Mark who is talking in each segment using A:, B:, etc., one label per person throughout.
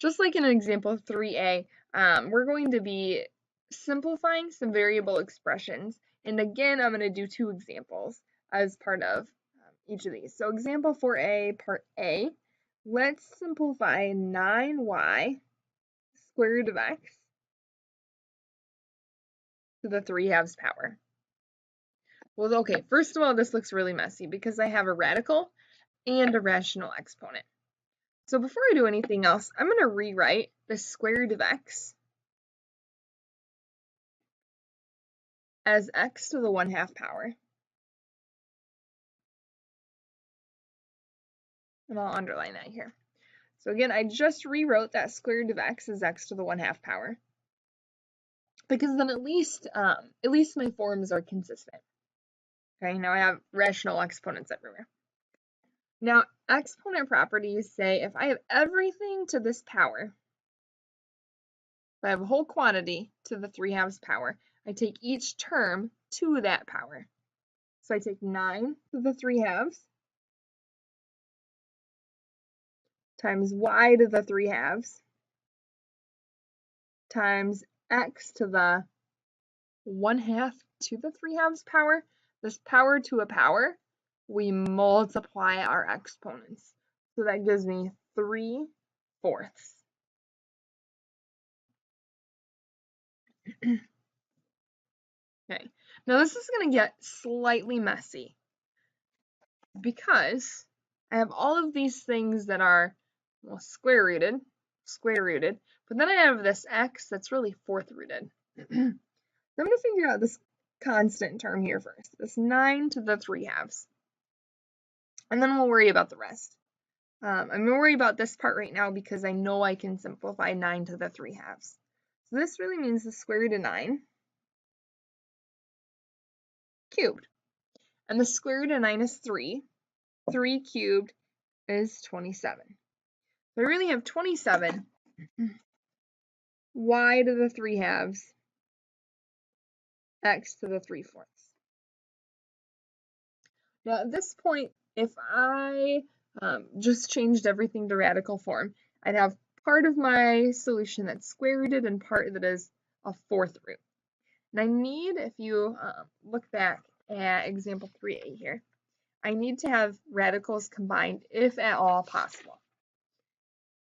A: just like in example 3a, we're going to be simplifying some variable expressions. And again, I'm going to do two examples as part of each of these. So example 4a, part A, let's simplify 9y square root of x to the 3/2 power. Well, okay, first of all, this looks really messy because I have a radical and a rational exponent. So before I do anything else, I'm going to rewrite the square root of x as x to the 1/2 power. And I'll underline that here. So again, I just rewrote that square root of x as x to the 1/2 power. Because then at least my forms are consistent. Okay, now I have rational exponents everywhere. Now, exponent properties say if I have everything to this power, if I have a whole quantity to the 3/2 power, I take each term to that power. So I take 9 to the 3/2 times y to the 3/2 times x to the 1/2 to the 3/2 power. This power to a power, we multiply our exponents. So that gives me 3/4. Okay, now this is going to get slightly messy because I have all of these things that are, well, square rooted, but then I have this x that's really fourth rooted. So I'm going to figure out this constant term here first, this 9 to the 3/2. And then we'll worry about the rest. I'm going to worry about this part right now because I know I can simplify 9 to the 3/2. So this really means the square root of 9 cubed. And the square root of 9 is 3. 3 cubed is 27. So I really have 27 y to the 3/2 x to the 3/4. Now at this point, if I just changed everything to radical form, I'd have part of my solution that's square rooted and part that is a fourth root. And I need, if you look back at example 3a here, I need to have radicals combined if at all possible.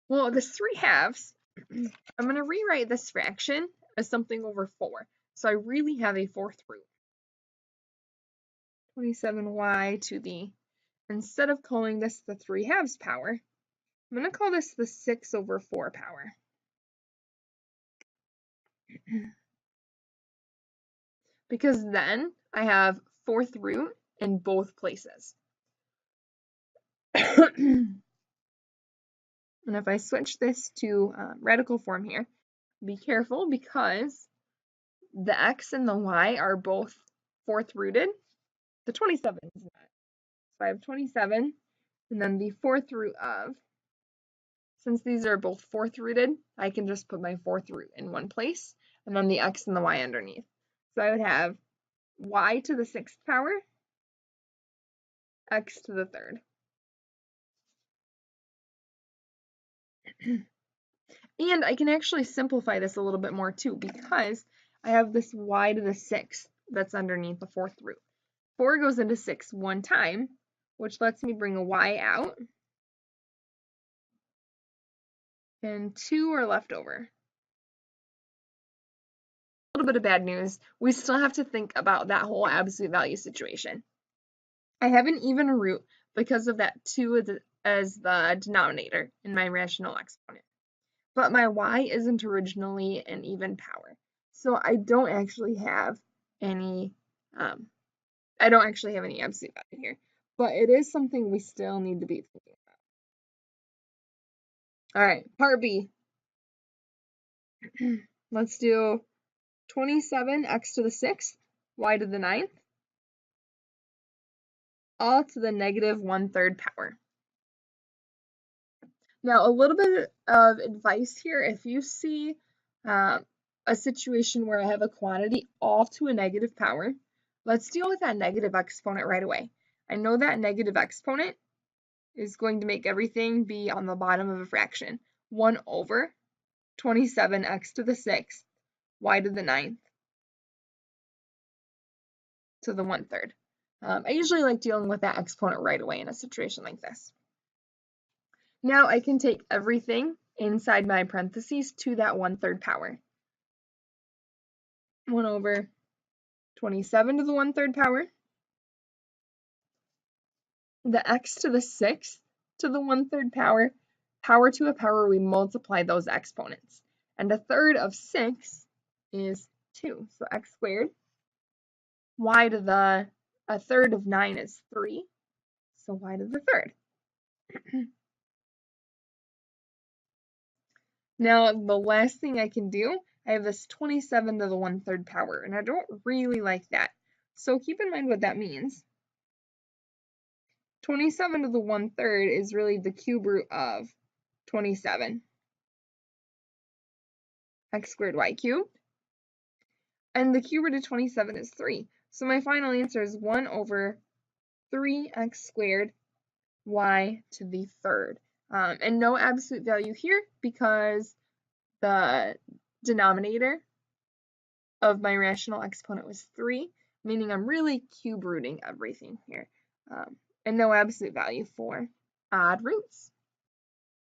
A: Well, this 3/2, I'm going to rewrite this fraction as something over 4. So I really have a fourth root. 27y to the, instead of calling this the 3/2 power, I'm going to call this the 6/4 power. Because then I have fourth root in both places. And if I switch this to radical form here, be careful because the x and the y are both fourth rooted. The 27 is not. So I have 27 and then the fourth root of, since these are both fourth rooted, I can just put my fourth root in one place and then the x and the y underneath. So I would have y to the 6th power, x to the 3rd. And I can actually simplify this a little bit more too because I have this y to the 6th that's underneath the fourth root. 4 goes into 6 one time, which lets me bring a y out. And 2 are left over. A little bit of bad news. We still have to think about that whole absolute value situation. I have an even root because of that 2 as the denominator in my rational exponent. But my y isn't originally an even power. So I don't actually have any absolute value here. But it is something we still need to be thinking about. All right, part B. Let's do 27 x to the 6th, y to the 9th, all to the negative 1/3 power. Now, a little bit of advice here. If you see a situation where I have a quantity all to a negative power, let's deal with that negative exponent right away. I know that negative exponent is going to make everything be on the bottom of a fraction. 1 over 27x to the 6th, y to the 9th, to the 1/3. I usually like dealing with that exponent right away in a situation like this. Now I can take everything inside my parentheses to that 1/3 power. 1 over 27 to the 1/3 power. The x to the 6th to the 1/3 power. Power to a power, we multiply those exponents. And 1/3 of 6 is 2. So x squared. Y to the 1/3 of 9 is 3. So y to the 3rd. Now, the last thing I can do, I have this 27 to the 1/3 power, and I don't really like that. So keep in mind what that means. 27 to the 1/3 is really the cube root of 27. X squared y cubed. And the cube root of 27 is 3. So my final answer is 1 over 3x squared y to the 3rd. And no absolute value here because the denominator of my rational exponent was 3, meaning I'm really cube rooting everything here. And no absolute value for odd roots.